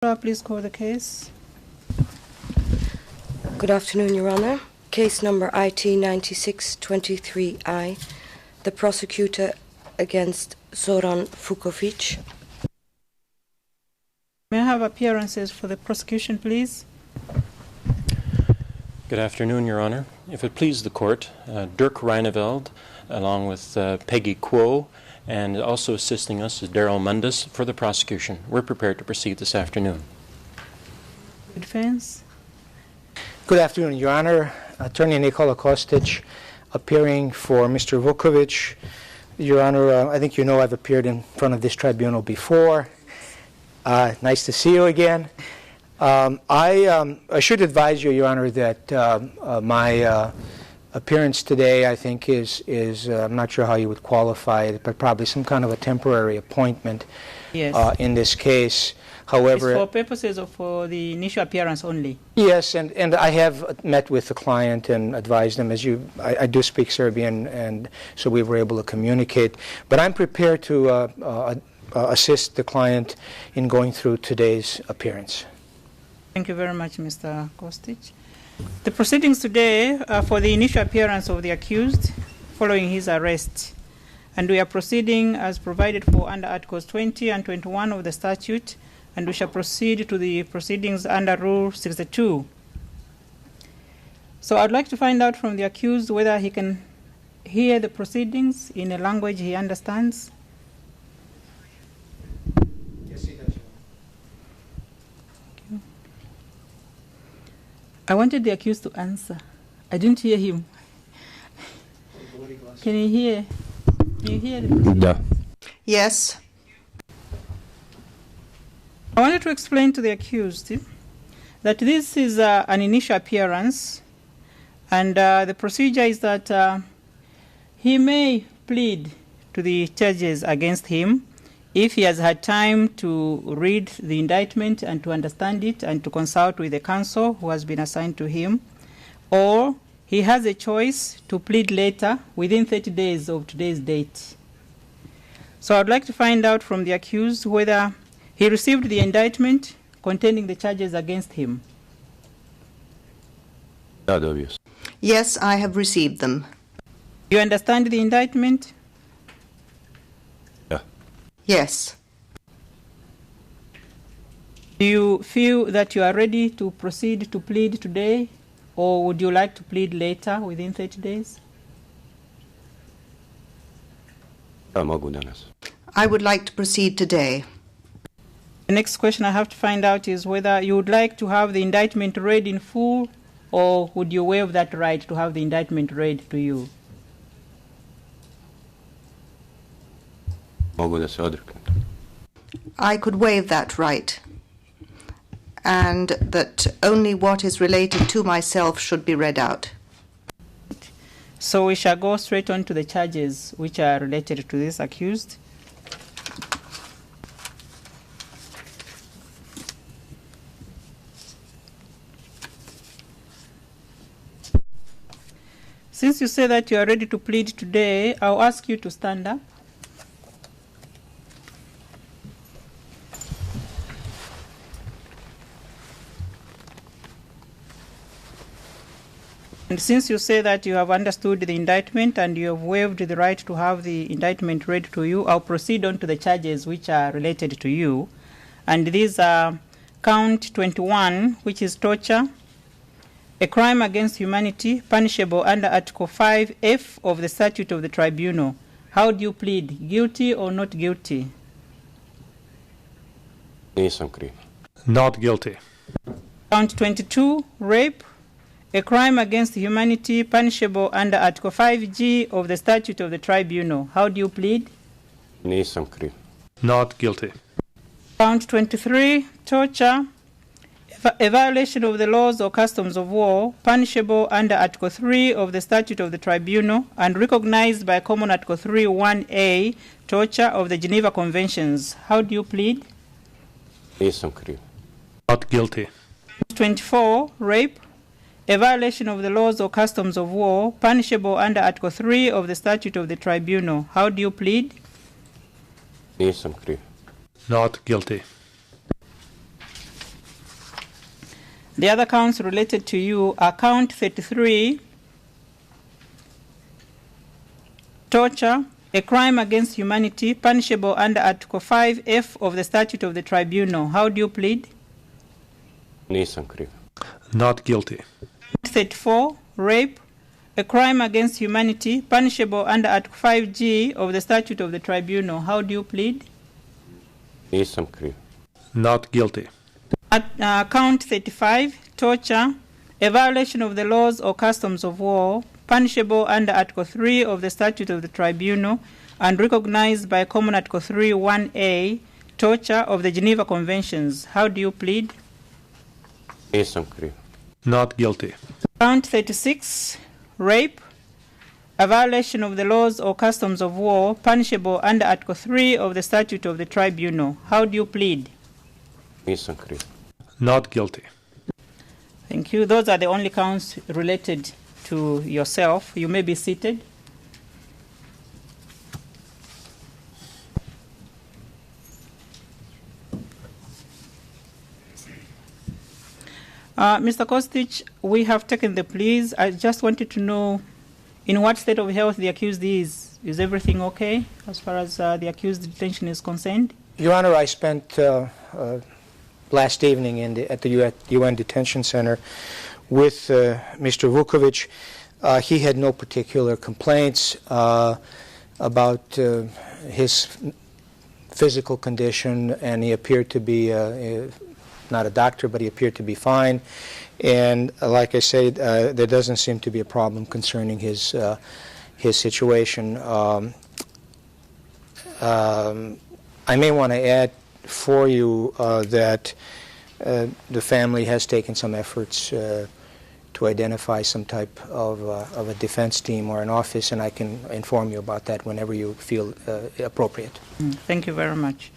Please call the case. Good afternoon, Your Honor. Case number IT 9623I. The prosecutor against Zoran VUKOVIC. May I have appearances for the prosecution, please? Good afternoon, Your Honor. If it please the court, Dirk Reineveld, along with Peggy Kuo, and also assisting us is Daryl Mundus for the prosecution. We're prepared to proceed this afternoon. Defense. Good afternoon, Your Honor. Attorney Nikola Kostic, appearing for Mr. Vuković. Your Honor, I think you know I've appeared in front of this tribunal before. Nice to see you again. I should advise you, Your Honor, that my appearance today, I think, is I'm not sure how you would qualify it, but probably some kind of a temporary appointment. Yes. In this case. However, it's for purposes of for the initial appearance only. Yes, and I have met with the client and advised them, as I do speak Serbian, and so we were able to communicate. But I'm prepared to assist the client in going through today's appearance. Thank you very much, Mr. Kostic. The proceedings today are for the initial appearance of the accused following his arrest. And we are proceeding as provided for under Articles 20 and 21 of the statute, and we shall proceed to the proceedings under Rule 62. So I'd like to find out from the accused whether he can hear the proceedings in a language he understands. Yes, he does. I wanted the accused to answer. I didn't hear him. Can you hear? Can you hear the proceedings? Yes. I wanted to explain to the accused that this is an initial appearance, and the procedure is that he may plead to the charges against him if he has had time to read the indictment and to understand it and to consult with the counsel who has been assigned to him, or he has a choice to plead later within 30 days of today's date. So I'd like to find out from the accused whether he received the indictment containing the charges against him. Yes, I have received them. You understand the indictment? Yes. Do you feel that you are ready to proceed to plead today, or would you like to plead later within 30 days? I would like to proceed today. The next question I have to find out is whether you would like to have the indictment read in full, or would you waive that right to have the indictment read to you? I could waive that right, and that only what is related to myself should be read out. So we shall go straight on to the charges which are related to this accused. Since you say that you are ready to plead today, I'll ask you to stand up. And since you say that you have understood the indictment and you have waived the right to have the indictment read to you, I'll proceed on to the charges which are related to you. And these are count 21, which is torture, a crime against humanity, punishable under Article 5F of the Statute of the Tribunal. How do you plead, guilty or not guilty? Not guilty. Count 22, rape, a crime against humanity, punishable under Article 5G of the Statute of the Tribunal. How do you plead? Not guilty. Count 23, torture, a violation of the laws or customs of war, punishable under Article 3 of the Statute of the Tribunal and recognized by Common Article 3(1)(a), torture of the Geneva Conventions. How do you plead? Not guilty. 24, rape, a violation of the laws or customs of war, punishable under Article 3 of the Statute of the Tribunal. How do you plead? Not guilty. The other counts related to you are count 33, torture, a crime against humanity, punishable under Article 5F of the Statute of the Tribunal. How do you plead? Nisam kriv. Not guilty. 34, rape, a crime against humanity, punishable under Article 5G of the Statute of the Tribunal. How do you plead? Nisam kriv. Not guilty. Count 35, torture, a violation of the laws or customs of war, punishable under Article 3 of the Statute of the Tribunal and recognized by Common Article 3(1)(a), torture of the Geneva Conventions. How do you plead? Nisam kriv. Not guilty. Count 36, rape, a violation of the laws or customs of war, punishable under Article 3 of the Statute of the Tribunal. How do you plead? Nisam kriv. Not guilty. Thank you. Those are the only counts related to yourself. You may be seated. Mr. Kostic, we have taken the pleas. I just wanted to know in what state of health the accused is. Is everything okay as far as the accused detention is concerned? Your Honor, I spent last evening at the UN Detention Center with Mr. Vuković. He had no particular complaints about his physical condition, and he appeared to be not a doctor, but he appeared to be fine. And like I said, there doesn't seem to be a problem concerning his situation. I may want to add for you that the family has taken some efforts to identify some type of a defense team or an office, and I can inform you about that whenever you feel appropriate. Thank you very much.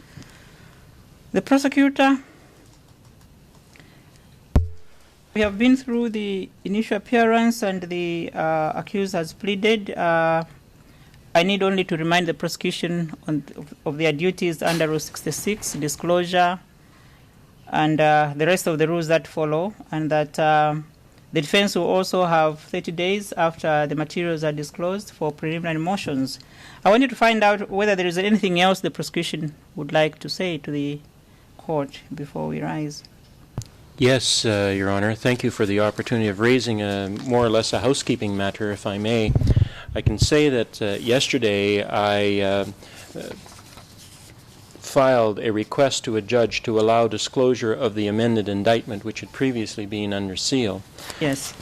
The prosecutor, we have been through the initial appearance and the accused has pleaded. I need only to remind the prosecution of their duties under Rule 66, disclosure, and the rest of the rules that follow, and that the defense will also have 30 days after the materials are disclosed for preliminary motions. I want you to find out whether there is anything else the prosecution would like to say to the court before we rise. Yes, Your Honor. Thank you for the opportunity of raising more or less a housekeeping matter, if I may. I can say that yesterday I filed a request to a judge to allow disclosure of the amended indictment, which had previously been under seal. Yes.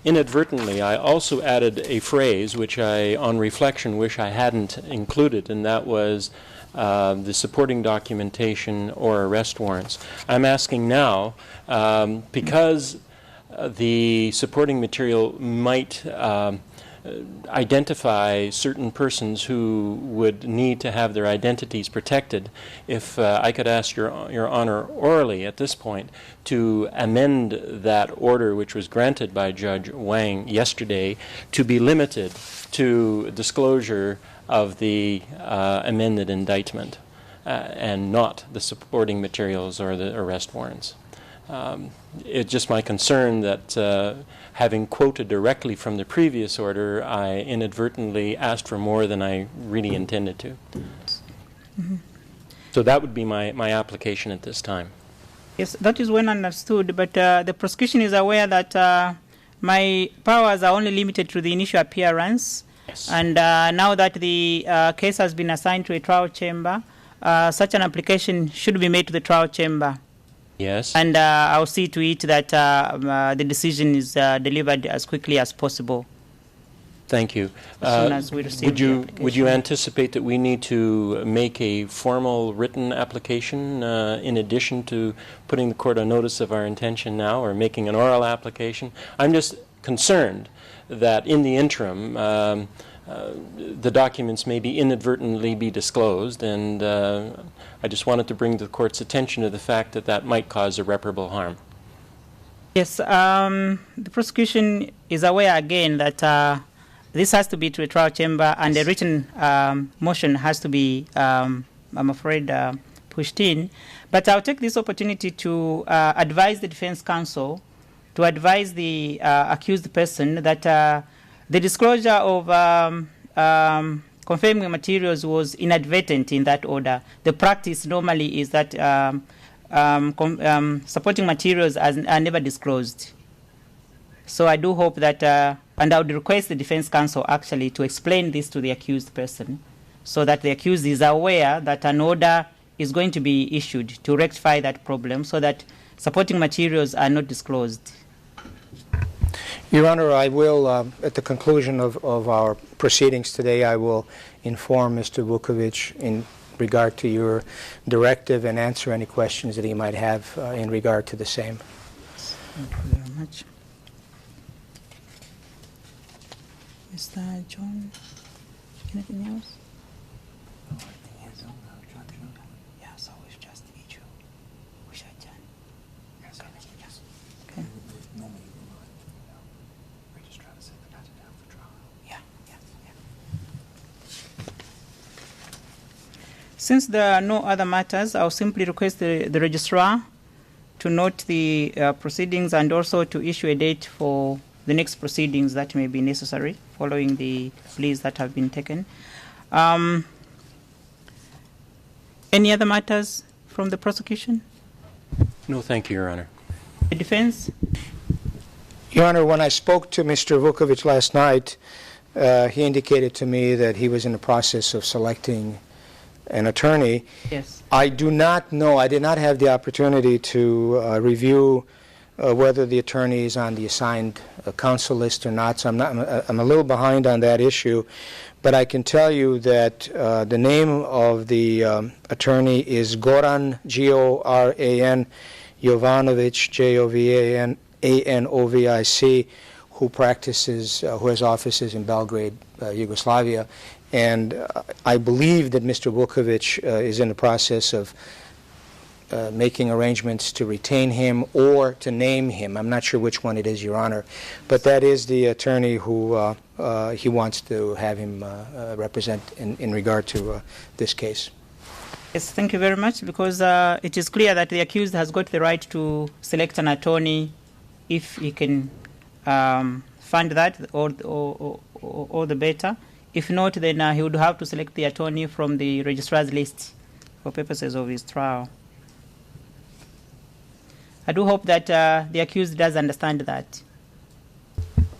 Inadvertently, I also added a phrase which I, on reflection, wish I hadn't included, and that was the supporting documentation or arrest warrants. I'm asking now, because the supporting material might identify certain persons who would need to have their identities protected, if I could ask Your Honor orally at this point to amend that order which was granted by Judge Wang yesterday to be limited to disclosure of the amended indictment and not the supporting materials or the arrest warrants. It's just my concern that having quoted directly from the previous order, I inadvertently asked for more than I really intended to. Mm-hmm. So that would be my application at this time. Yes, that is well understood, but the prosecution is aware that my powers are only limited to the initial appearance. Yes. And now that the case has been assigned to a trial chamber, such an application should be made to the trial chamber. Yes. And I'll see to it that the decision is delivered as quickly as possible. Thank you. As soon as we receive the application. Would you anticipate that we need to make a formal written application in addition to putting the court on notice of our intention now, or making an oral application? I'm just concerned that in the interim the documents may be inadvertently be disclosed, and I just wanted to bring the court's attention to the fact that that might cause irreparable harm. Yes, the prosecution is aware again that this has to be to a trial chamber, and a written motion has to be, I'm afraid, pushed in. But I'll take this opportunity to advise the defense counsel to advise the accused person that the disclosure of confirming materials was inadvertent in that order. The practice normally is that supporting materials are never disclosed. So I do hope that, and I would request the defense counsel actually to explain this to the accused person so that the accused is aware that an order is going to be issued to rectify that problem so that supporting materials are not disclosed. Your Honor, I will, at the conclusion of our proceedings today, I will inform Mr. Vuković in regard to your directive and answer any questions that he might have in regard to the same. Thank you very much. Mr. John, anything else? Yeah, so it's just issue. We should adjourn. Yes. Okay. Since there are no other matters, I'll simply request the registrar to note the proceedings and also to issue a date for the next proceedings that may be necessary following the pleas that have been taken. Any other matters from the prosecution? No, thank you, Your Honor. The defense? Your Honor, when I spoke to Mr. Vuković last night, he indicated to me that he was in the process of selecting an attorney. Yes. I do not know, I did not have the opportunity to review whether the attorney is on the assigned counsel list or not, so I'm a little behind on that issue. But I can tell you that the name of the attorney is Goran, G-O-R-A-N, Jovanovic, J-O-V-A-N-A-N-O-V-I-C, who practices, who has offices in Belgrade, Yugoslavia. And I believe that Mr. Vuković is in the process of making arrangements to retain him or to name him. I'm not sure which one it is, Your Honor. But that is the attorney who he wants to have him represent in regard to this case. Yes, thank you very much, because it is clear that the accused has got the right to select an attorney if he can fund that, or the better. If not, then he would have to select the attorney from the registrar's list for purposes of his trial. I do hope that the accused does understand that.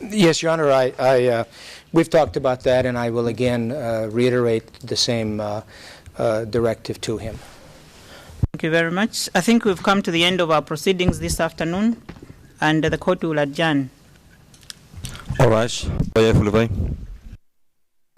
Yes, Your Honor, we've talked about that, and I will again reiterate the same directive to him. Thank you very much. I think we've come to the end of our proceedings this afternoon, and the court will adjourn. All right.